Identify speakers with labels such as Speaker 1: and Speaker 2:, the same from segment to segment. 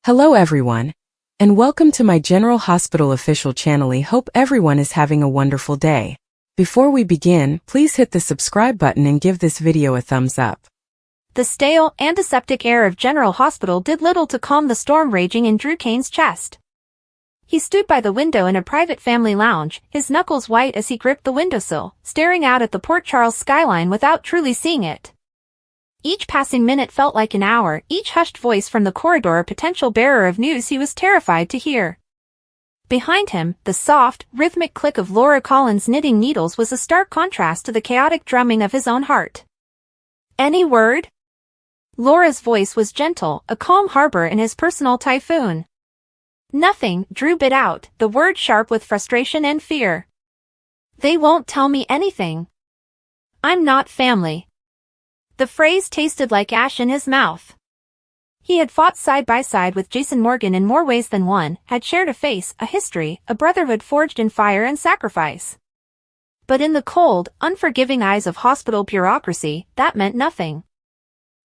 Speaker 1: Hello everyone, and welcome to my General Hospital official channel. I hope everyone is having a wonderful day. Before we begin, please hit the subscribe button and give this video a thumbs up.
Speaker 2: The stale, antiseptic air of General Hospital did little to calm the storm raging in Drew Kane's chest. He stood by the window in a private family lounge, his knuckles white as he gripped the windowsill, staring out at the Port Charles skyline without truly seeing it. Each passing minute felt like an hour, each hushed voice from the corridor a potential bearer of news he was terrified to hear. Behind him, the soft, rhythmic click of Laura Collins' knitting needles was a stark contrast to the chaotic drumming of his own heart. "Any word?" Laura's voice was gentle, a calm harbor in his personal typhoon. "Nothing," Drew bit out, the word sharp with frustration and fear. "They won't tell me anything. I'm not family." The phrase tasted like ash in his mouth. He had fought side by side with Jason Morgan in more ways than one, had shared a face, a history, a brotherhood forged in fire and sacrifice. But in the cold, unforgiving eyes of hospital bureaucracy, that meant nothing.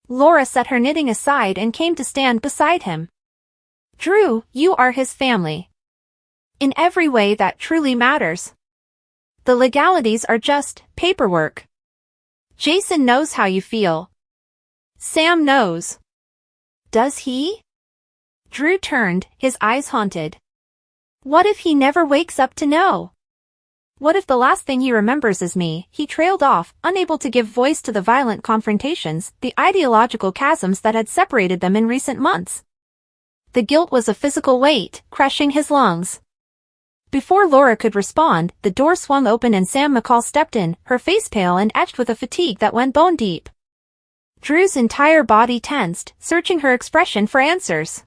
Speaker 2: Laura set her knitting aside and came to stand beside him. "Drew, you are his family. In every way that truly matters. The legalities are just paperwork. Jason knows how you feel. Sam knows." "Does he?" Drew turned, his eyes haunted. "What if he never wakes up to know? What if the last thing he remembers is me?" He trailed off, unable to give voice to the violent confrontations, the ideological chasms that had separated them in recent months. The guilt was a physical weight, crushing his lungs. Before Laura could respond, the door swung open and Sam McCall stepped in, her face pale and etched with a fatigue that went bone deep. Drew's entire body tensed, searching her expression for answers.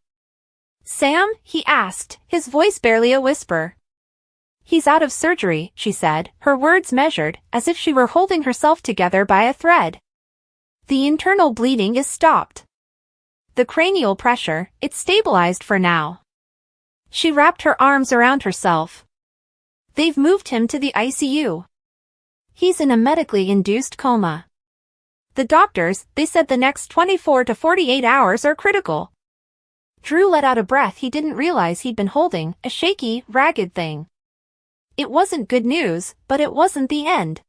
Speaker 2: "Sam?" he asked, his voice barely a whisper. "He's out of surgery," she said, her words measured, as if she were holding herself together by a thread. "The internal bleeding is stopped. The cranial pressure, it's stabilized for now." She wrapped her arms around herself. "They've moved him to the ICU. He's in a medically induced coma. The doctors, they said the next 24 to 48 hours are critical." Drew let out a breath he didn't realize he'd been holding, a shaky, ragged thing. It wasn't good news, but it wasn't the end.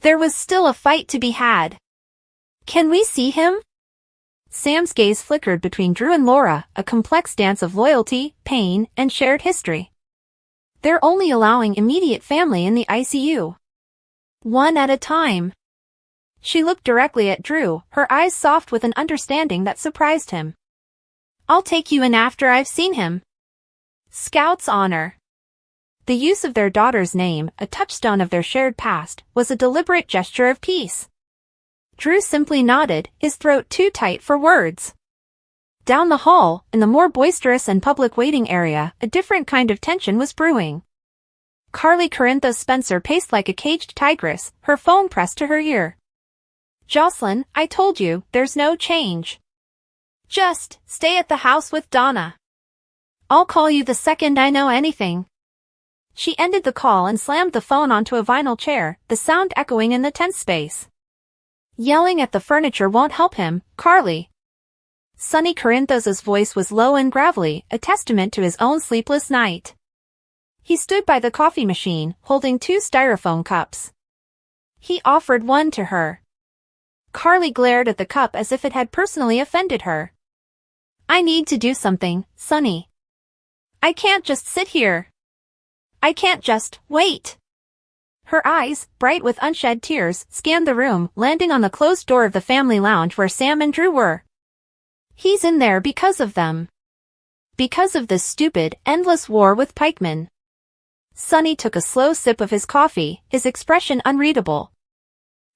Speaker 2: There was still a fight to be had. "Can we see him?" Sam's gaze flickered between Drew and Laura, a complex dance of loyalty, pain, and shared history. "They're only allowing immediate family in the ICU. One at a time." She looked directly at Drew, her eyes soft with an understanding that surprised him. "I'll take you in after I've seen him." Scout's honor. The use of their daughter's name, a touchstone of their shared past, was a deliberate gesture of peace. Drew simply nodded, his throat too tight for words. Down the hall, in the more boisterous and public waiting area, a different kind of tension was brewing. Carly Corinthos Spencer paced like a caged tigress, her phone pressed to her ear. "Jocelyn, I told you, there's no change. Just stay at the house with Donna. I'll call you the second I know anything." She ended the call and slammed the phone onto a vinyl chair, the sound echoing in the tense space. "Yelling at the furniture won't help him, Carly." Sonny Corinthos' voice was low and gravelly, a testament to his own sleepless night. He stood by the coffee machine, holding 2 styrofoam cups. He offered one to her. Carly glared at the cup as if it had personally offended her. "I need to do something, Sonny. I can't just sit here. I can't just wait." Her eyes, bright with unshed tears, scanned the room, landing on the closed door of the family lounge where Sam and Drew were. "He's in there because of them. Because of this stupid, endless war with pikemen." Sonny took a slow sip of his coffee, his expression unreadable.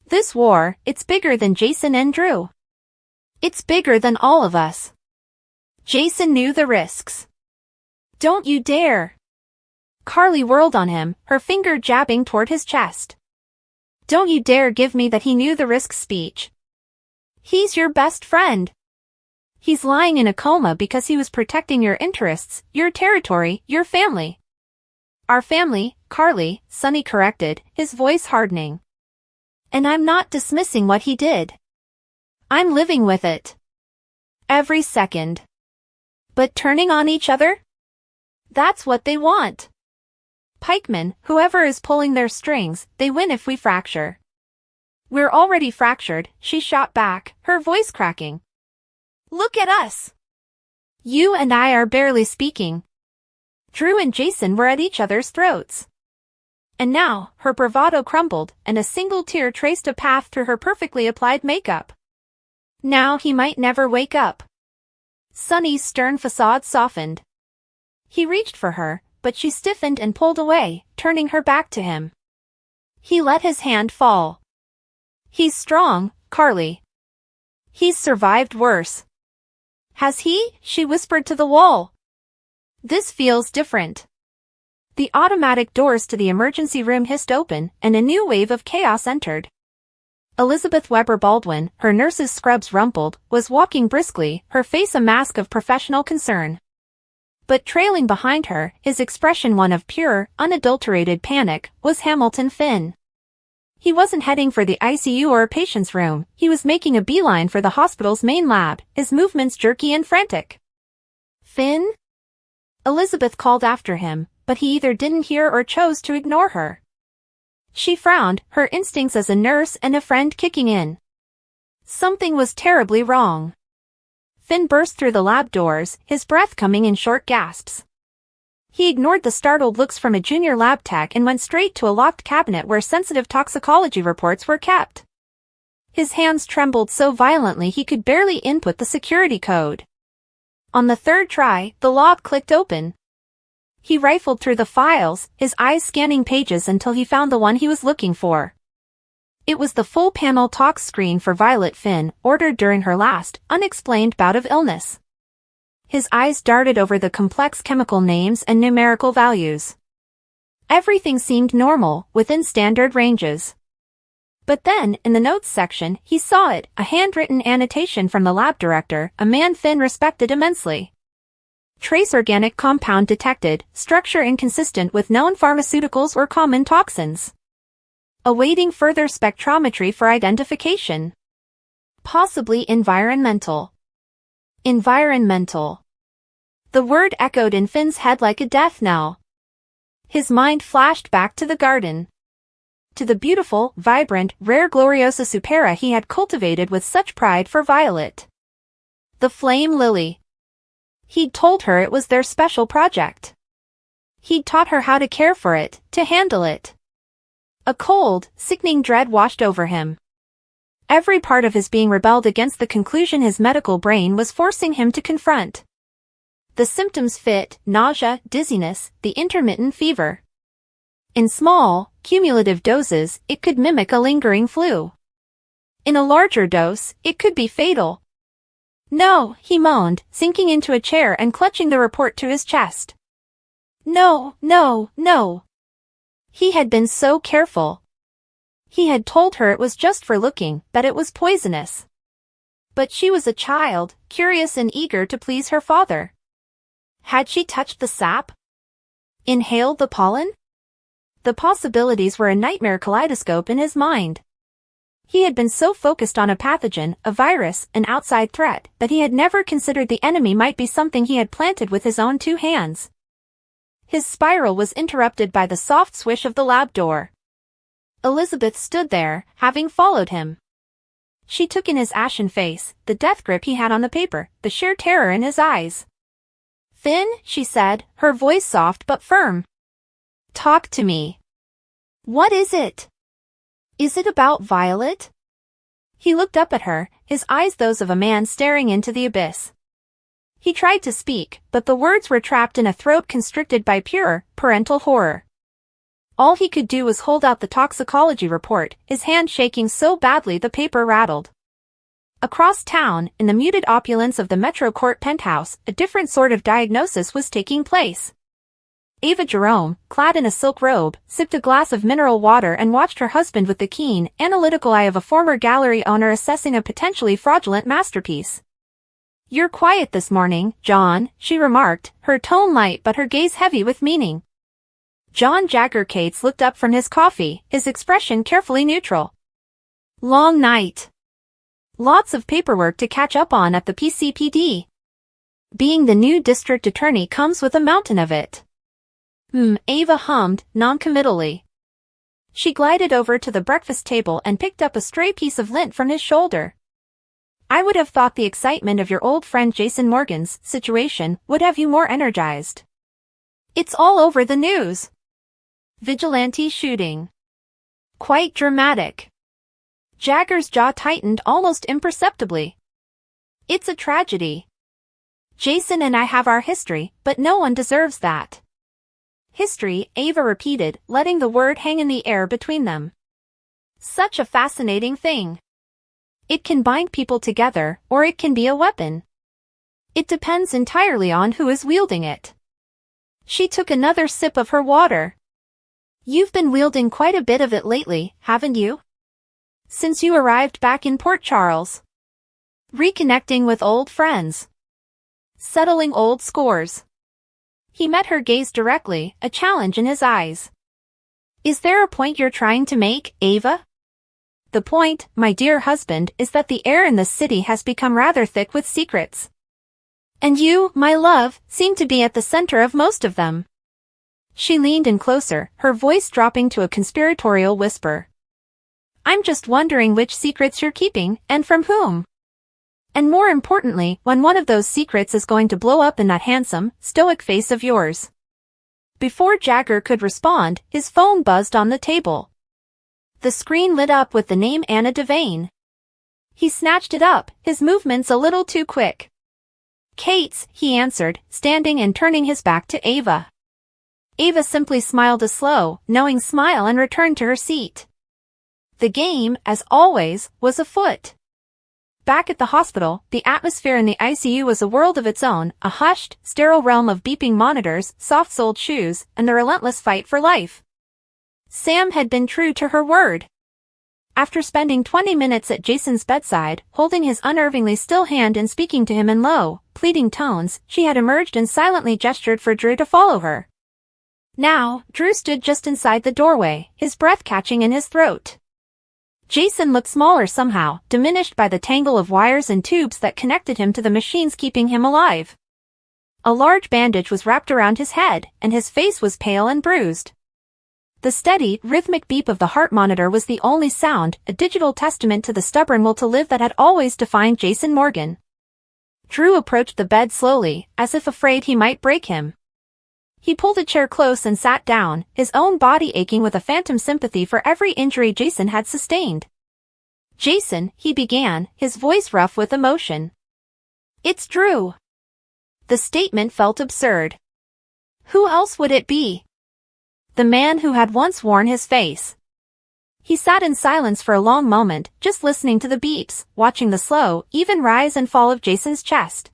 Speaker 2: "This war, it's bigger than Jason and Drew. It's bigger than all of us. Jason knew the risks. Don't you dare." Carly whirled on him, her finger jabbing toward his chest. "Don't you dare give me that he knew the risks speech. He's your best friend. He's lying in a coma because he was protecting your interests, your territory, your family." "Our family, Carly," Sonny corrected, his voice hardening. "And I'm not dismissing what he did. I'm living with it. Every second." But turning on each other? That's what they want. Pikemen, whoever is pulling their strings, they win if we fracture. We're already fractured, she shot back, her voice cracking. Look at us. You and I are barely speaking. Drew and Jason were at each other's throats. And now, her bravado crumbled, and a single tear traced a path through her perfectly applied makeup. Now he might never wake up. Sunny's stern facade softened. He reached for her, but she stiffened and pulled away, turning her back to him. He let his hand fall. He's strong, Carly. He's survived worse. Has he? She whispered to the wall. This feels different. The automatic doors to the emergency room hissed open, and a new wave of chaos entered. Elizabeth Weber Baldwin, her nurse's scrubs rumpled, was walking briskly, her face a mask of professional concern. But trailing behind her, his expression one of pure, unadulterated panic, was Hamilton Finn. He wasn't heading for the ICU or a patient's room, he was making a beeline for the hospital's main lab, his movements jerky and frantic. Finn? Elizabeth called after him, but he either didn't hear or chose to ignore her. She frowned, her instincts as a nurse and a friend kicking in. Something was terribly wrong. Finn burst through the lab doors, his breath coming in short gasps. He ignored the startled looks from a junior lab tech and went straight to a locked cabinet where sensitive toxicology reports were kept. His hands trembled so violently he could barely input the security code. On the third try, the log clicked open. He rifled through the files, his eyes scanning pages until he found the one he was looking for. It was the full-panel tox screen for Violet Finn, ordered during her last, unexplained bout of illness. His eyes darted over the complex chemical names and numerical values. Everything seemed normal, within standard ranges. But then, in the notes section, he saw it, a handwritten annotation from the lab director, a man Finn respected immensely. Trace organic compound detected, structure inconsistent with known pharmaceuticals or common toxins. Awaiting further spectrometry for identification. Possibly environmental. Environmental. The word echoed in Finn's head like a death knell. His mind flashed back to the garden. To the beautiful, vibrant, rare Gloriosa supera he had cultivated with such pride for Violet. The flame lily. He'd told her it was their special project. He'd taught her how to care for it, to handle it. A cold, sickening dread washed over him. Every part of his being rebelled against the conclusion his medical brain was forcing him to confront. The symptoms fit, nausea, dizziness, the intermittent fever. In small, cumulative doses, it could mimic a lingering flu. In a larger dose, it could be fatal. No, he moaned, sinking into a chair and clutching the report to his chest. No, no, no. He had been so careful. He had told her it was just for looking, that it was poisonous. But she was a child, curious and eager to please her father. Had she touched the sap? Inhaled the pollen? The possibilities were a nightmare kaleidoscope in his mind. He had been so focused on a pathogen, a virus, an outside threat, that he had never considered the enemy might be something he had planted with his own two hands. His spiral was interrupted by the soft swish of the lab door. Elizabeth stood there, having followed him. She took in his ashen face, the death grip he had on the paper, the sheer terror in his eyes. Finn, she said, her voice soft but firm. Talk to me. What is it? Is it about Violet? He looked up at her, his eyes those of a man staring into the abyss. He tried to speak, but the words were trapped in a throat constricted by pure, parental horror. All he could do was hold out the toxicology report, his hand shaking so badly the paper rattled. Across town, in the muted opulence of the Metro Court penthouse, a different sort of diagnosis was taking place. Ava Jerome, clad in a silk robe, sipped a glass of mineral water and watched her husband with the keen, analytical eye of a former gallery owner assessing a potentially fraudulent masterpiece. You're quiet this morning, John, she remarked, her tone light but her gaze heavy with meaning. John Jagger Cates looked up from his coffee, his expression carefully neutral. Long night. Lots of paperwork to catch up on at the PCPD. Being the new district attorney comes with a mountain of it. Ava hummed, non-committally. She glided over to the breakfast table and picked up a stray piece of lint from his shoulder. I would have thought the excitement of your old friend Jason Morgan's situation would have you more energized. It's all over the news. Vigilante shooting. Quite dramatic. Jagger's jaw tightened almost imperceptibly. It's a tragedy. Jason and I have our history, but no one deserves that. History, Ava repeated, letting the word hang in the air between them. Such a fascinating thing. It can bind people together, or it can be a weapon. It depends entirely on who is wielding it. She took another sip of her water. You've been wielding quite a bit of it lately, haven't you? Since you arrived back in Port Charles. Reconnecting with old friends. Settling old scores. He met her gaze directly, a challenge in his eyes. Is there a point you're trying to make, Ava? The point, my dear husband, is that the air in this city has become rather thick with secrets. And you, my love, seem to be at the center of most of them. She leaned in closer, her voice dropping to a conspiratorial whisper. I'm just wondering which secrets you're keeping, and from whom. And more importantly, when one of those secrets is going to blow up in that handsome, stoic face of yours. Before Jagger could respond, his phone buzzed on the table. The screen lit up with the name Anna Devane. He snatched it up, his movements a little too quick. Kate's, he answered, standing and turning his back to Ava. Ava simply smiled a slow, knowing smile and returned to her seat. The game, as always, was afoot. Back at the hospital, the atmosphere in the ICU was a world of its own, a hushed, sterile realm of beeping monitors, soft-soled shoes, and the relentless fight for life. Sam had been true to her word. After spending 20 minutes at Jason's bedside, holding his unnervingly still hand and speaking to him in low, pleading tones, she had emerged and silently gestured for Drew to follow her. Now, Drew stood just inside the doorway, his breath catching in his throat. Jason looked smaller somehow, diminished by the tangle of wires and tubes that connected him to the machines keeping him alive. A large bandage was wrapped around his head, and his face was pale and bruised. The steady, rhythmic beep of the heart monitor was the only sound, a digital testament to the stubborn will to live that had always defined Jason Morgan. Drew approached the bed slowly, as if afraid he might break him. He pulled a chair close and sat down, his own body aching with a phantom sympathy for every injury Jason had sustained. Jason, he began, his voice rough with emotion. It's Drew. The statement felt absurd. Who else would it be? The man who had once worn his face. He sat in silence for a long moment, just listening to the beeps, watching the slow, even rise and fall of Jason's chest.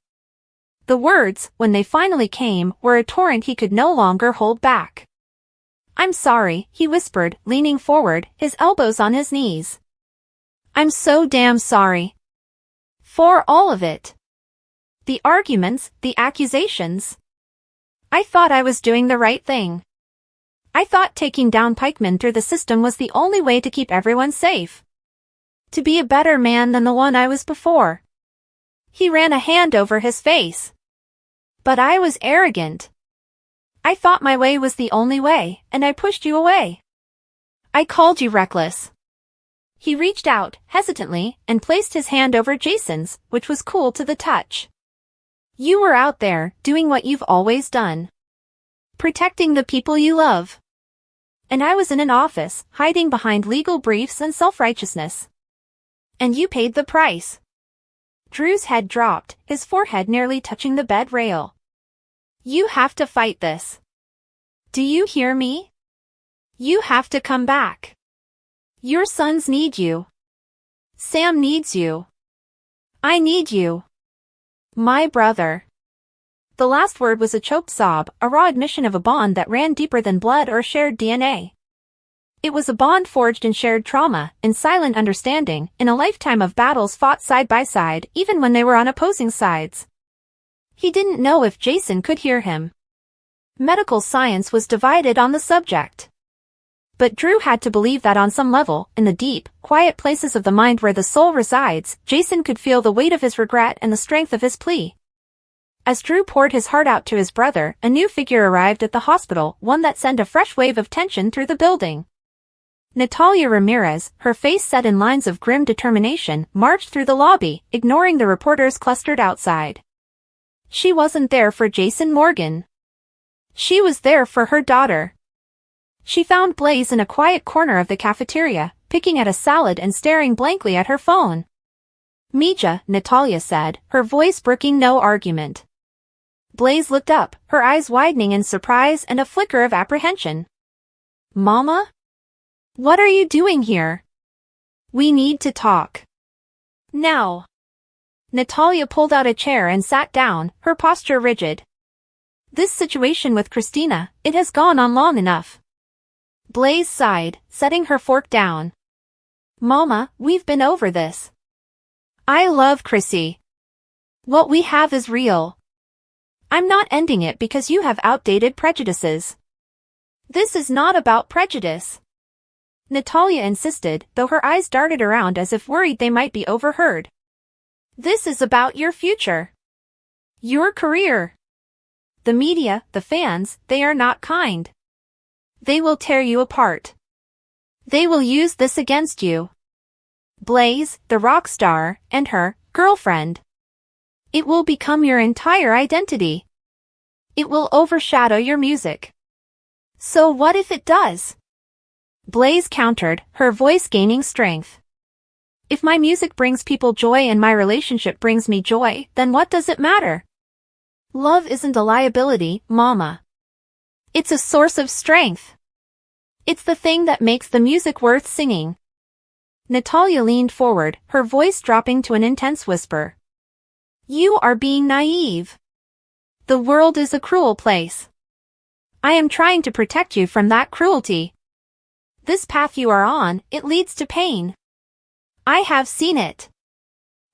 Speaker 2: The words, when they finally came, were a torrent he could no longer hold back. I'm sorry, he whispered, leaning forward, his elbows on his knees. I'm so damn sorry. For all of it. The arguments, the accusations. I thought I was doing the right thing. I thought taking down pikemen through the system was the only way to keep everyone safe. To be a better man than the one I was before. He ran a hand over his face. But I was arrogant. I thought my way was the only way, and I pushed you away. I called you reckless. He reached out, hesitantly, and placed his hand over Jason's, which was cool to the touch. You were out there, doing what you've always done. Protecting the people you love. And I was in an office, hiding behind legal briefs and self-righteousness. And you paid the price. Drew's head dropped, his forehead nearly touching the bed rail. You have to fight this. Do you hear me? You have to come back. Your sons need you. Sam needs you. I need you. My brother. The last word was a choked sob, a raw admission of a bond that ran deeper than blood or shared DNA. It was a bond forged in shared trauma, in silent understanding, in a lifetime of battles fought side by side, even when they were on opposing sides. He didn't know if Jason could hear him. Medical science was divided on the subject. But Drew had to believe that on some level, in the deep, quiet places of the mind where the soul resides, Jason could feel the weight of his regret and the strength of his plea. As Drew poured his heart out to his brother, a new figure arrived at the hospital, one that sent a fresh wave of tension through the building. Natalia Ramirez, her face set in lines of grim determination, marched through the lobby, ignoring the reporters clustered outside. She wasn't there for Jason Morgan. She was there for her daughter. She found Blaze in a quiet corner of the cafeteria, picking at a salad and staring blankly at her phone. "Mija," Natalia said, her voice brooking no argument. Blaze looked up, her eyes widening in surprise and a flicker of apprehension. "Mama? What are you doing here? We need to talk. Now." Natalia pulled out a chair and sat down, her posture rigid. "This situation with Christina, it has gone on long enough." Blaze sighed, setting her fork down. "Mama, we've been over this. I love Chrissy. What we have is real. I'm not ending it because you have outdated prejudices. This is not about prejudice." Natalia insisted, though her eyes darted around as if worried they might be overheard. "This is about your future. Your career. The media, the fans, they are not kind. They will tear you apart. They will use this against you. Blaze, the rock star, and her girlfriend. It will become your entire identity. It will overshadow your music. So what if it does?" Blaze countered, her voice gaining strength. "If my music brings people joy and my relationship brings me joy, then what does it matter? Love isn't a liability, Mama. It's a source of strength. It's the thing that makes the music worth singing." Natalia leaned forward, her voice dropping to an intense whisper. "You are being naive. The world is a cruel place. I am trying to protect you from that cruelty. This path you are on, it leads to pain. I have seen it.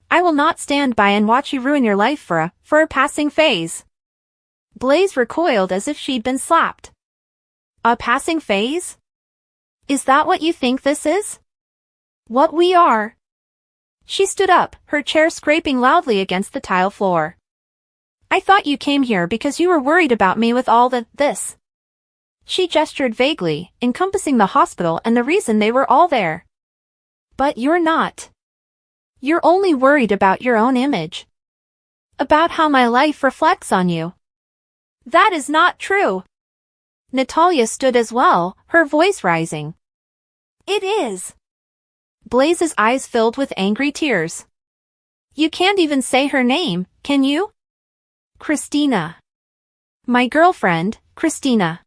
Speaker 2: I will not stand by and watch you ruin your life for a passing phase." Blaze recoiled as if she'd been slapped. "A passing phase? Is that what you think this is? What we are?" She stood up, her chair scraping loudly against the tile floor. "I thought you came here because you were worried about me with all this." She gestured vaguely, encompassing the hospital and the reason they were all there. "But you're not. You're only worried about your own image. About how my life reflects on you." "That is not true." Natalia stood as well, her voice rising. "It is." Blaze's eyes filled with angry tears. "You can't even say her name, can you? Christina. My girlfriend, Christina.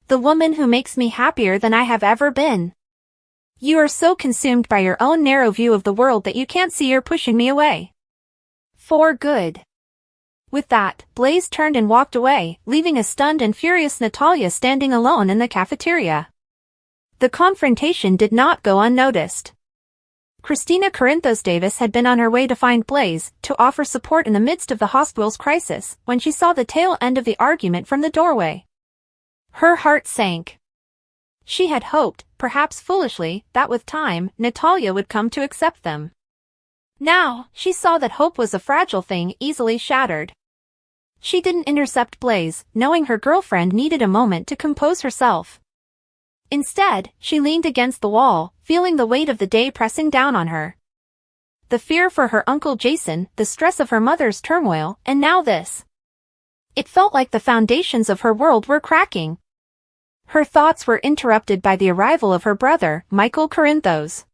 Speaker 2: The woman who makes me happier than I have ever been. You are so consumed by your own narrow view of the world that you can't see you're pushing me away. For good." With that, Blaze turned and walked away, leaving a stunned and furious Natalia standing alone in the cafeteria. The confrontation did not go unnoticed. Christina Corinthos Davis had been on her way to find Blaze, to offer support in the midst of the hospital's crisis, when she saw the tail end of the argument from the doorway. Her heart sank. She had hoped, perhaps foolishly, that with time, Natalia would come to accept them. Now, she saw that hope was a fragile thing easily shattered. She didn't intercept Blaze, knowing her girlfriend needed a moment to compose herself. Instead, she leaned against the wall, feeling the weight of the day pressing down on her. The fear for her uncle Jason, the stress of her mother's turmoil, and now this. It felt like the foundations of her world were cracking. Her thoughts were interrupted by the arrival of her brother, Michael Corinthos.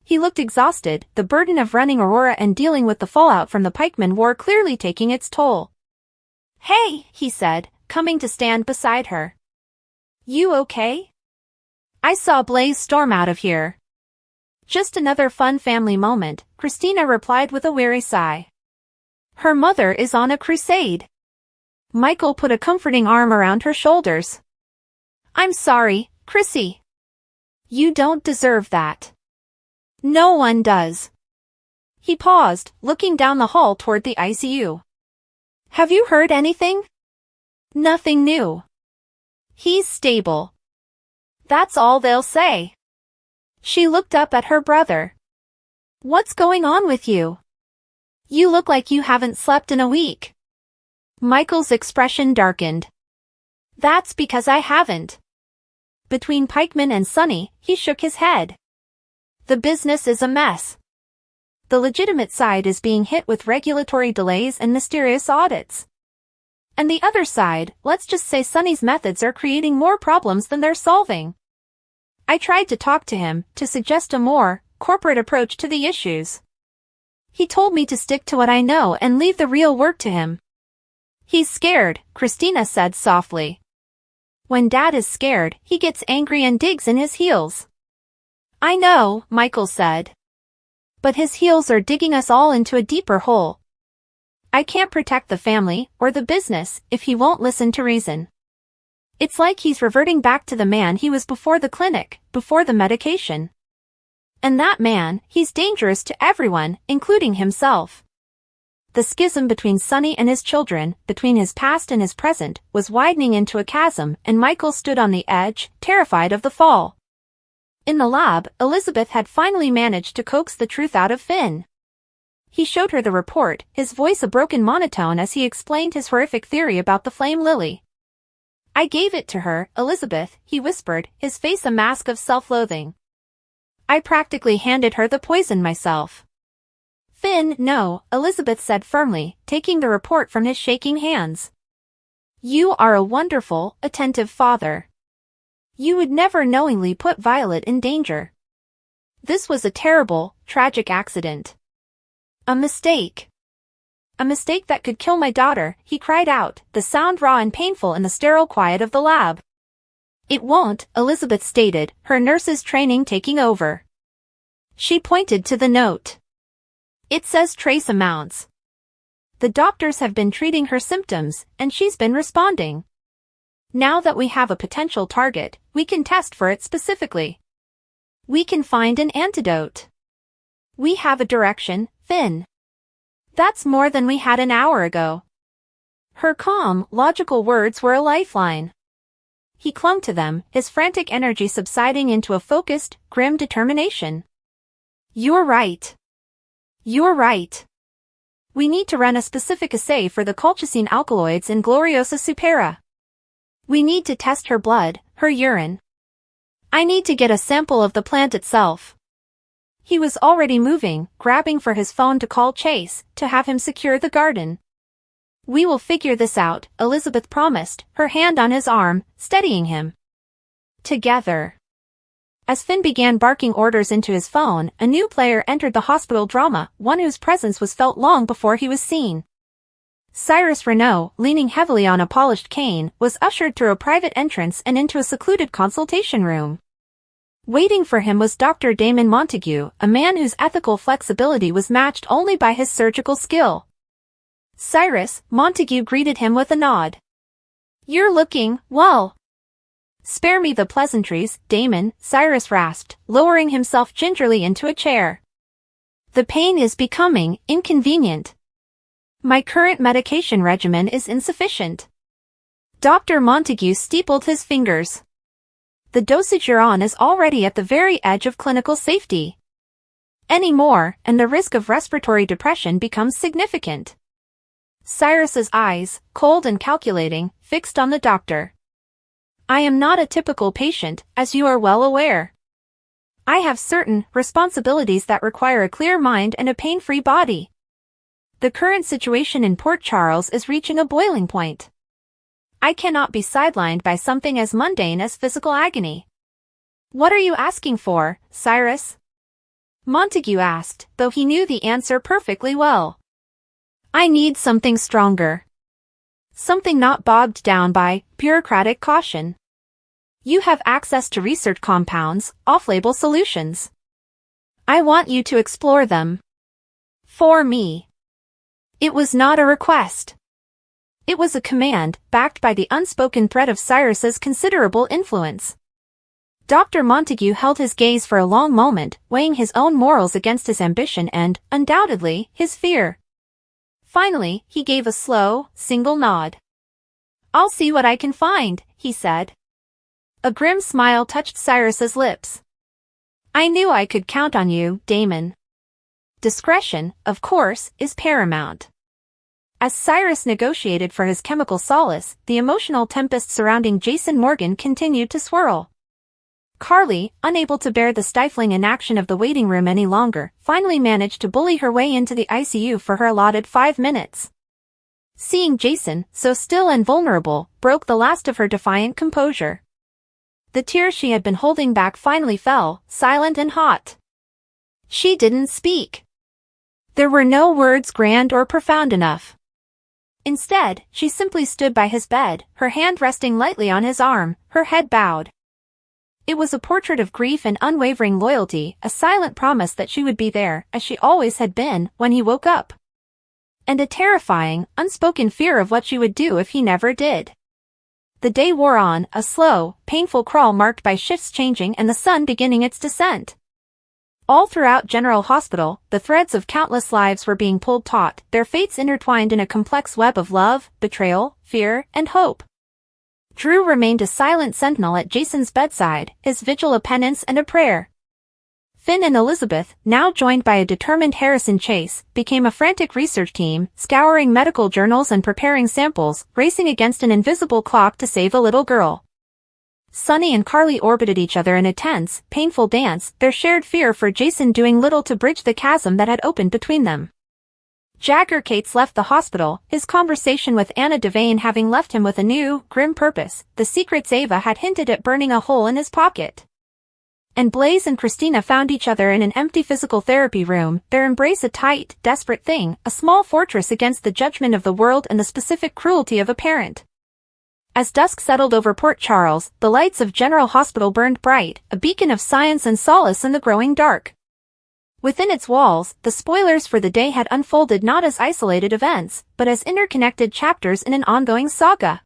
Speaker 2: He looked exhausted, the burden of running Aurora and dealing with the fallout from the Pikeman War clearly taking its toll. "Hey," he said, coming to stand beside her. "You okay?" "I saw Blaze storm out of here." "Just another fun family moment," Christina replied with a weary sigh. "Her mother is on a crusade." Michael put a comforting arm around her shoulders. "I'm sorry, Chrissy. You don't deserve that. No one does." He paused, looking down the hall toward the ICU. "Have you heard anything?" "Nothing new. He's stable. That's all they'll say." She looked up at her brother. "What's going on with you? You look like you haven't slept in a week." Michael's expression darkened. That's because I haven't. Between Pikeman and Sonny, he shook his head. The business is a mess. The legitimate side is being hit with regulatory delays and mysterious audits. And the other side, let's just say Sonny's methods are creating more problems than they're solving. I tried to talk to him, to suggest a more corporate approach to the issues. He told me to stick to what I know and leave the real work to him. He's scared, Christina said softly. When Dad is scared, he gets angry and digs in his heels. I know, Michael said. But his heels are digging us all into a deeper hole. I can't protect the family, or the business, if he won't listen to reason. It's like he's reverting back to the man he was before the clinic, before the medication. And that man, he's dangerous to everyone, including himself. The schism between Sonny and his children, between his past and his present, was widening into a chasm, and Michael stood on the edge, terrified of the fall. In the lab, Elizabeth had finally managed to coax the truth out of Finn. He showed her the report, his voice a broken monotone as he explained his horrific theory about the flame lily. I gave it to her, Elizabeth, he whispered, his face a mask of self-loathing. I practically handed her the poison myself. Finn, no, Elizabeth said firmly, taking the report from his shaking hands. You are a wonderful, attentive father. You would never knowingly put Violet in danger. This was a terrible, tragic accident. A mistake. A mistake that could kill my daughter, he cried out, the sound raw and painful in the sterile quiet of the lab. It won't, Elizabeth stated, her nurse's training taking over. She pointed to the note. It says trace amounts. The doctors have been treating her symptoms, and she's been responding. Now that we have a potential target, we can test for it specifically. We can find an antidote. We have a direction, Finn. That's more than we had an hour ago. Her calm, logical words were a lifeline. He clung to them, his frantic energy subsiding into a focused, grim determination. You're right. You're right. We need to run a specific assay for the colchicine alkaloids in Gloriosa supera. We need to test her blood, her urine. I need to get a sample of the plant itself. He was already moving, grabbing for his phone to call Chase, to have him secure the garden. We will figure this out, Elizabeth promised, her hand on his arm, steadying him. Together. As Finn began barking orders into his phone, a new player entered the hospital drama, one whose presence was felt long before he was seen. Cyrus Renault, leaning heavily on a polished cane, was ushered through a private entrance and into a secluded consultation room. Waiting for him was Dr. Damon Montague, a man whose ethical flexibility was matched only by his surgical skill. Cyrus, Montague greeted him with a nod. You're looking, well. Spare me the pleasantries, Damon, Cyrus rasped, lowering himself gingerly into a chair. The pain is becoming inconvenient. My current medication regimen is insufficient. Dr. Montague steepled his fingers. The dosage you're on is already at the very edge of clinical safety. Any more, and the risk of respiratory depression becomes significant. Cyrus's eyes, cold and calculating, fixed on the doctor. I am not a typical patient, as you are well aware. I have certain responsibilities that require a clear mind and a pain-free body. The current situation in Port Charles is reaching a boiling point. I cannot be sidelined by something as mundane as physical agony. What are you asking for, Cyrus? Montague asked, though he knew the answer perfectly well. I need something stronger. Something not bogged down by bureaucratic caution. You have access to research compounds, off-label solutions. I want you to explore them. For me. It was not a request. It was a command, backed by the unspoken threat of Cyrus's considerable influence. Dr. Montague held his gaze for a long moment, weighing his own morals against his ambition and, undoubtedly, his fear. Finally, he gave a slow, single nod. I'll see what I can find, he said. A grim smile touched Cyrus's lips. I knew I could count on you, Damon. Discretion, of course, is paramount. As Cyrus negotiated for his chemical solace, the emotional tempest surrounding Jason Morgan continued to swirl. Carly, unable to bear the stifling inaction of the waiting room any longer, finally managed to bully her way into the ICU for her allotted 5 minutes. Seeing Jason, so still and vulnerable, broke the last of her defiant composure. The tears she had been holding back finally fell, silent and hot. She didn't speak. There were no words grand or profound enough. Instead, she simply stood by his bed, her hand resting lightly on his arm, her head bowed. It was a portrait of grief and unwavering loyalty, a silent promise that she would be there, as she always had been, when he woke up. And a terrifying, unspoken fear of what she would do if he never did. The day wore on, a slow, painful crawl marked by shifts changing and the sun beginning its descent. All throughout General Hospital, the threads of countless lives were being pulled taut, their fates intertwined in a complex web of love, betrayal, fear, and hope. Drew remained a silent sentinel at Jason's bedside, his vigil a penance and a prayer. Finn and Elizabeth, now joined by a determined Harrison Chase, became a frantic research team, scouring medical journals and preparing samples, racing against an invisible clock to save a little girl. Sunny and Carly orbited each other in a tense, painful dance, their shared fear for Jason doing little to bridge the chasm that had opened between them. Jagger Cates left the hospital, his conversation with Anna Devane having left him with a new, grim purpose. The secrets Ava had hinted at burning a hole in his pocket. And Blaze and Christina found each other in an empty physical therapy room, their embrace a tight, desperate thing, a small fortress against the judgment of the world and the specific cruelty of a parent. As dusk settled over Port Charles, the lights of General Hospital burned bright, a beacon of science and solace in the growing dark. Within its walls, the spoilers for the day had unfolded not as isolated events, but as interconnected chapters in an ongoing saga.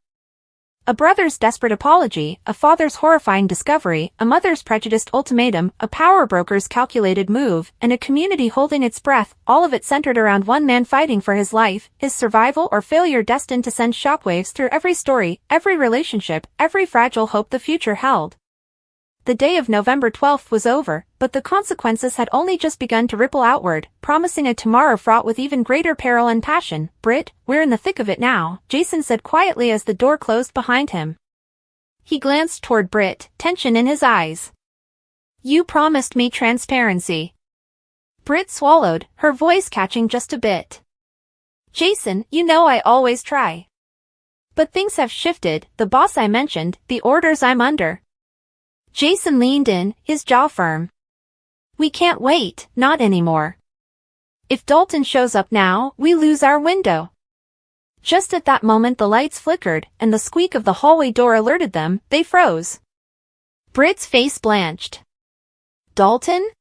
Speaker 2: A brother's desperate apology, a father's horrifying discovery, a mother's prejudiced ultimatum, a power broker's calculated move, and a community holding its breath, all of it centered around one man fighting for his life, his survival or failure destined to send shockwaves through every story, every relationship, every fragile hope the future held. The day of November 12th was over, but the consequences had only just begun to ripple outward, promising a tomorrow fraught with even greater peril and passion. "Britt, we're in the thick of it now," Jason said quietly as the door closed behind him. He glanced toward Britt, tension in his eyes. "You promised me transparency." Britt swallowed, her voice catching just a bit. "Jason, you know I always try. But things have shifted, the boss I mentioned, the orders I'm under." Jason leaned in, his jaw firm. "We can't wait, not anymore. If Dalton shows up now, we lose our window." Just at that moment the lights flickered, and the squeak of the hallway door alerted them. They froze. Britt's face blanched. "Dalton?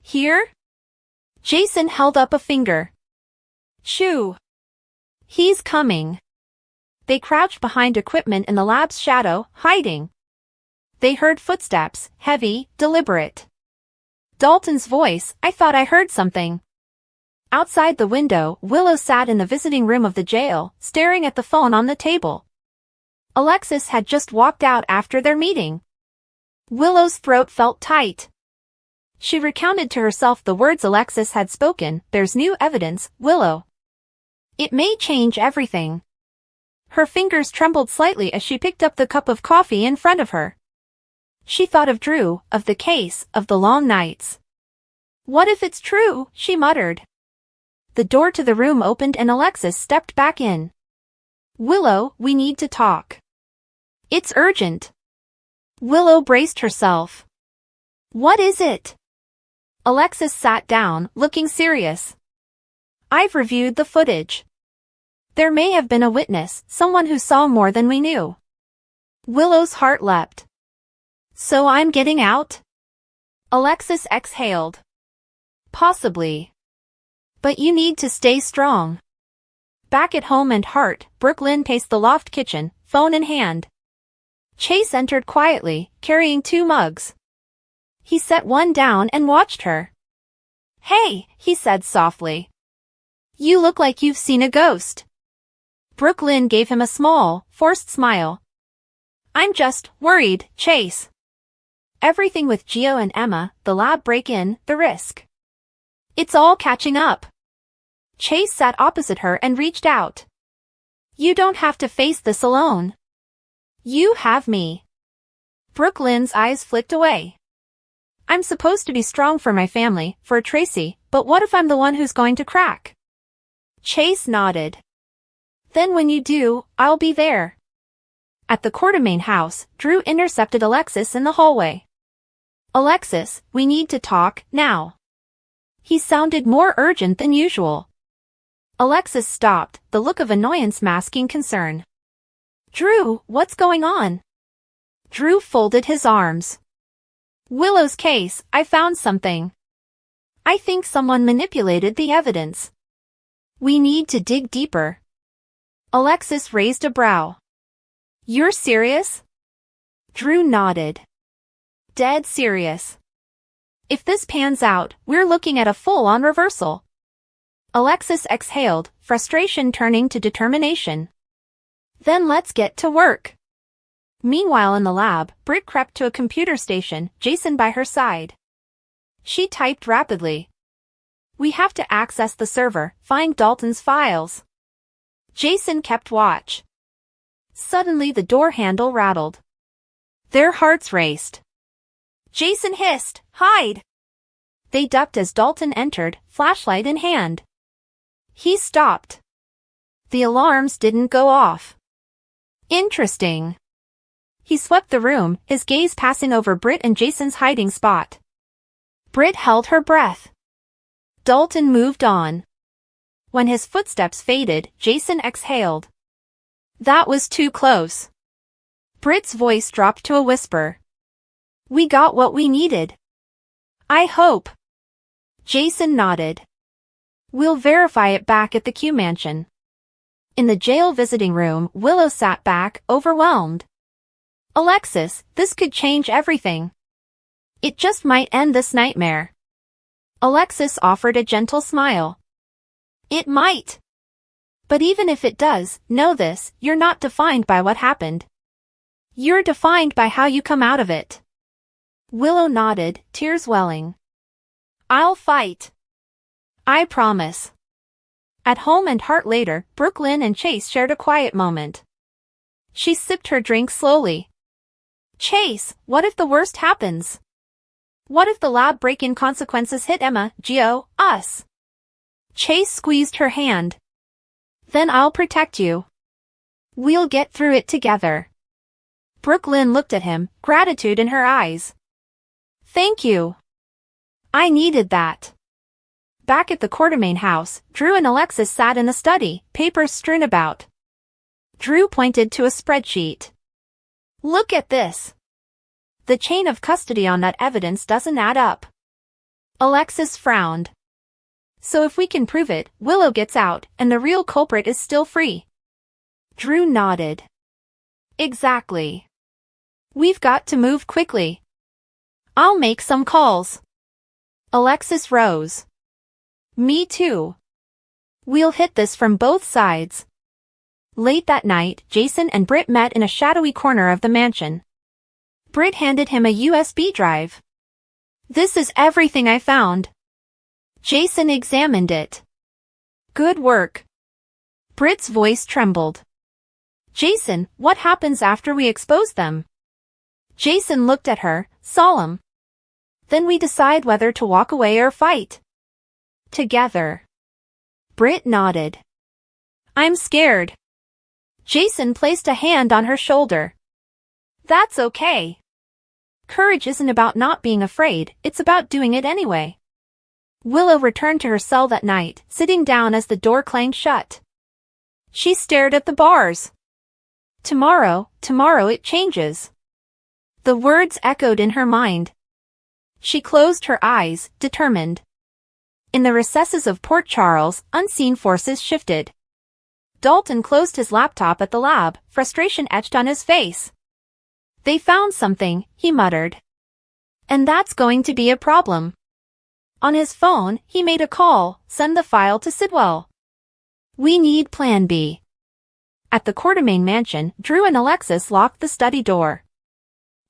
Speaker 2: Here?" Jason held up a finger. "Shoo. He's coming." They crouched behind equipment in the lab's shadow, hiding. They heard footsteps, heavy, deliberate. Dalton's voice, "I thought I heard something." Outside the window, Willow sat in the visiting room of the jail, staring at the phone on the table. Alexis had just walked out after their meeting. Willow's throat felt tight. She recounted to herself the words Alexis had spoken. "There's new evidence, Willow. It may change everything." Her fingers trembled slightly as she picked up the cup of coffee in front of her. She thought of Drew, of the case, of the long nights. "What if it's true?" she muttered. The door to the room opened and Alexis stepped back in. "Willow, we need to talk. It's urgent." Willow braced herself. "What is it?" Alexis sat down, looking serious. "I've reviewed the footage. There may have been a witness, someone who saw more than we knew." Willow's heart leapt. "So I'm getting out?" Alexis exhaled. "Possibly. But you need to stay strong." Back at home and Hart, Brooklyn paced the loft kitchen, phone in hand. Chase entered quietly, carrying 2 mugs. He set one down and watched her. "Hey," he said softly. "You look like you've seen a ghost." Brooklyn gave him a small, forced smile. "I'm just worried, Chase. Everything with Gio and Emma, the lab break-in, the risk. It's all catching up." Chase sat opposite her and reached out. You don't have to face this alone. You have me. Brooklyn's eyes flicked away. I'm supposed to be strong for my family, for Tracy, but what if I'm the one who's going to crack? Chase nodded. Then when you do, I'll be there. At the Quartermain house, Drew intercepted Alexis in the hallway. Alexis, we need to talk, now. He sounded more urgent than usual. Alexis stopped, the look of annoyance masking concern. Drew, what's going on? Drew folded his arms. Willow's case, I found something. I think someone manipulated the evidence. We need to dig deeper. Alexis raised a brow. You're serious? Drew nodded. Dead serious. If this pans out, we're looking at a full-on reversal. Alexis exhaled, frustration turning to determination. Then let's get to work. Meanwhile in the lab, Britt crept to a computer station, Jason by her side. She typed rapidly. We have to access the server, find Dalton's files. Jason kept watch. Suddenly the door handle rattled. Their hearts raced. Jason hissed, hide! They ducked as Dalton entered, flashlight in hand. He stopped. The alarms didn't go off. Interesting. He swept the room, his gaze passing over Britt and Jason's hiding spot. Britt held her breath. Dalton moved on. When his footsteps faded, Jason exhaled. That was too close. Britt's voice dropped to a whisper. We got what we needed. I hope. Jason nodded. We'll verify it back at the Q Mansion. In the jail visiting room, Willow sat back, overwhelmed. Alexis, this could change everything. It just might end this nightmare. Alexis offered a gentle smile. It might. But even if it does, know this, you're not defined by what happened. You're defined by how you come out of it. Willow nodded, tears welling. I'll fight. I promise. At home and heart later, Brooklyn and Chase shared a quiet moment. She sipped her drink slowly. Chase, what if the worst happens? What if the lab break-in consequences hit Emma, Gio, us? Chase squeezed her hand. Then I'll protect you. We'll get through it together. Brooklyn looked at him, gratitude in her eyes. Thank you. I needed that. Back at the Quartermain house, Drew and Alexis sat in the study, papers strewn about. Drew pointed to a spreadsheet. Look at this. The chain of custody on that evidence doesn't add up. Alexis frowned. So if we can prove it, Willow gets out, and the real culprit is still free. Drew nodded. Exactly. We've got to move quickly. I'll make some calls. Alexis rose. Me too. We'll hit this from both sides. Late that night, Jason and Britt met in a shadowy corner of the mansion. Britt handed him a USB drive. This is everything I found. Jason examined it. Good work. Britt's voice trembled. Jason, what happens after we expose them? Jason looked at her, solemn. Then we decide whether to walk away or fight. Together. Britt nodded. I'm scared. Jason placed a hand on her shoulder. That's okay. Courage isn't about not being afraid, it's about doing it anyway. Willow returned to her cell that night, sitting down as the door clanged shut. She stared at the bars. Tomorrow it changes. The words echoed in her mind. She closed her eyes, determined. In the recesses of Port Charles, unseen forces shifted. Dalton closed his laptop at the lab, frustration etched on his face. They found something, he muttered. And that's going to be a problem. On his phone, he made a call, send the file to Sidwell. We need Plan B. At the Quartermain mansion, Drew and Alexis locked the study door.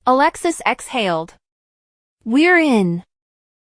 Speaker 2: Alexis exhaled. We're in.